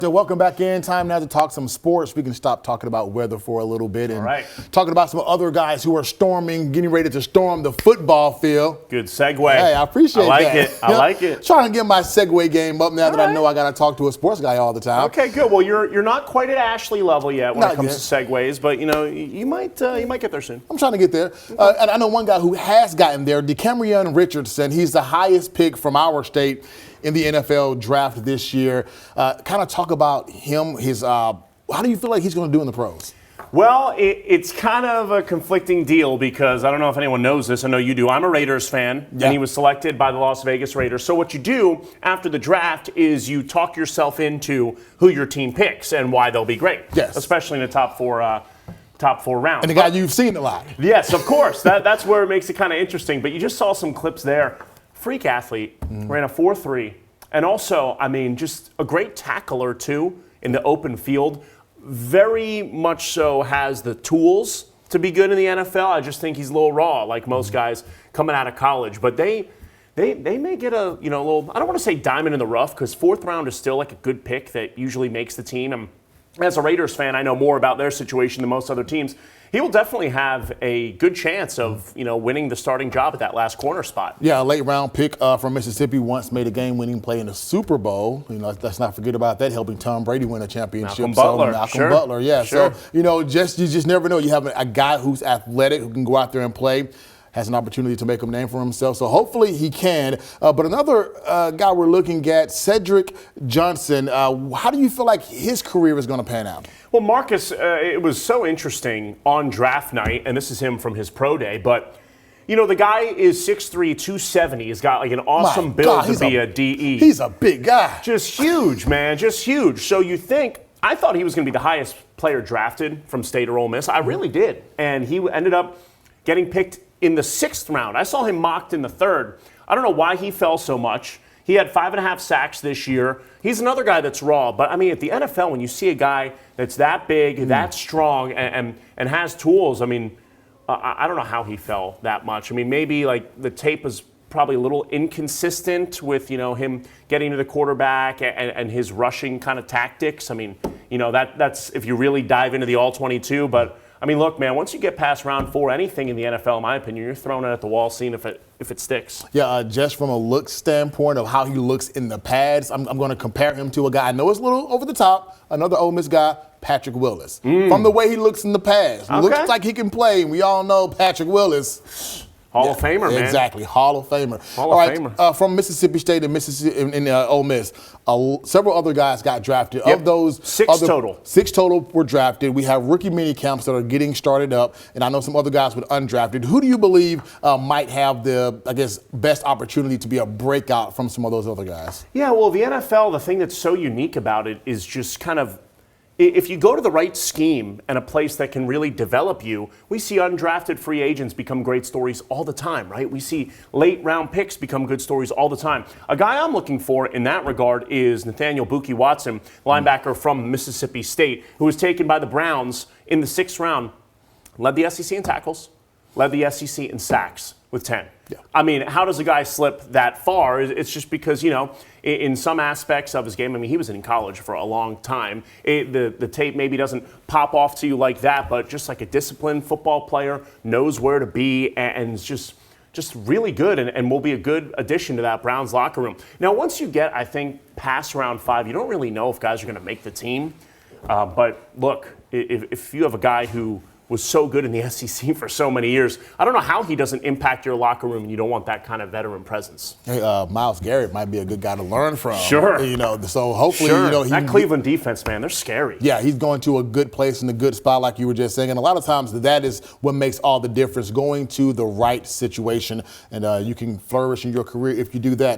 So welcome back in. Time now to talk some sports. We can stop talking about weather for a little bit and talking about some other guys who are getting ready to storm the football field. Good segue. Hey, I appreciate that. I like it. Trying to get my segue game up now that I know I got to talk to a sports guy all the time. Okay, good. Well, you're not quite at Ashley level yet when it comes to segues, but you might get there soon. I'm trying to get there. And I know one guy who has gotten there, DeCamerion Richardson. He's the highest pick from our state in the NFL draft this year. Kind of talk about him, how do you feel like he's going to do in the pros? Well, it's kind of a conflicting deal because I don't know if anyone knows this. I know you do. I'm a Raiders fan, and he was selected by the Las Vegas Raiders. So what you do after the draft is you talk yourself into who your team picks and why they'll be great, especially in the top four rounds. And the guy you've seen a lot. Yes, of course. That's where it makes it kind of interesting. But you just saw some clips there. Freak athlete, ran a 4.3, and also, just a great tackler too in the open field. Very much so has the tools to be good in the NFL. I just think he's a little raw, like most guys coming out of college. But they may get a little, I don't want to say diamond in the rough, because fourth round is still like a good pick that usually makes the team. And as a Raiders fan, I know more about their situation than most other teams. He will definitely have a good chance of, winning the starting job at that last corner spot. Yeah, a late round pick from Mississippi, once made a game-winning play in the Super Bowl. Let's not forget about that, helping Tom Brady win a championship. Malcolm Butler, yeah. Sure. So, you just never know. You have a guy who's athletic, who can go out there and play, has an opportunity to make a name for himself. So hopefully he can. But another guy we're looking at, Cedric Johnson, how do you feel like his career is going to pan out? Well, Marcus, it was so interesting on draft night, and this is him from his pro day, but the guy is 6'3", 270. He's got like an awesome build to be a DE. He's a big guy. Just huge, man, just huge. So I thought he was going to be the highest player drafted from State or Ole Miss. I really did. And he ended up getting picked in the 6th round. I saw him mocked in the 3rd. I don't know why he fell so much. He had 5.5 sacks this year. He's another guy that's raw. But, at the NFL, when you see a guy that's that big, that strong, and has tools, I don't know how he fell that much. Maybe, the tape was probably a little inconsistent with, him getting to the quarterback and his rushing kind of tactics. That's if you really dive into the All-22. But, look, man, once you get past round 4, anything in the NFL, in my opinion, you're throwing it at the wall, seeing if it sticks. Yeah, just from a look standpoint of how he looks in the pads, I'm going to compare him to a guy I know is a little over the top, another Ole Miss guy, Patrick Willis. From the way he looks in the pads. Looks like he can play, and we all know Patrick Willis. Hall of Famer, man. Exactly, Hall of Famer. Famer. From Mississippi State and Ole Miss, several other guys got drafted. Yep. Of those, 6 total. 6 total were drafted. We have rookie mini camps that are getting started up, and I know some other guys with undrafted. Who do you believe might have the, best opportunity to be a breakout from some of those other guys? Yeah, well, the NFL, the thing that's so unique about it is just kind of, if you go to the right scheme and a place that can really develop you, we see undrafted free agents become great stories all the time, right? We see late round picks become good stories all the time. A guy I'm looking for in that regard is Nathaniel Buki Watson, linebacker from Mississippi State, who was taken by the Browns in the 6th round, led the SEC in tackles, led the SEC in sacks with 10. Yeah. How does a guy slip that far? It's just because, in some aspects of his game, he was in college for a long time. The tape maybe doesn't pop off to you like that, but just like a disciplined football player, knows where to be, and is just really good and will be a good addition to that Browns locker room. Now, once you get, I think, past round 5, you don't really know if guys are going to make the team. But look, if you have a guy who was so good in the SEC for so many years, I don't know how he doesn't impact your locker room, and you don't want that kind of veteran presence. Hey, Myles Garrett might be a good guy to learn from. Sure. So hopefully, that Cleveland defense, man, they're scary. Yeah, he's going to a good place in a good spot, like you were just saying. And a lot of times that is what makes all the difference, going to the right situation. And you can flourish in your career if you do that.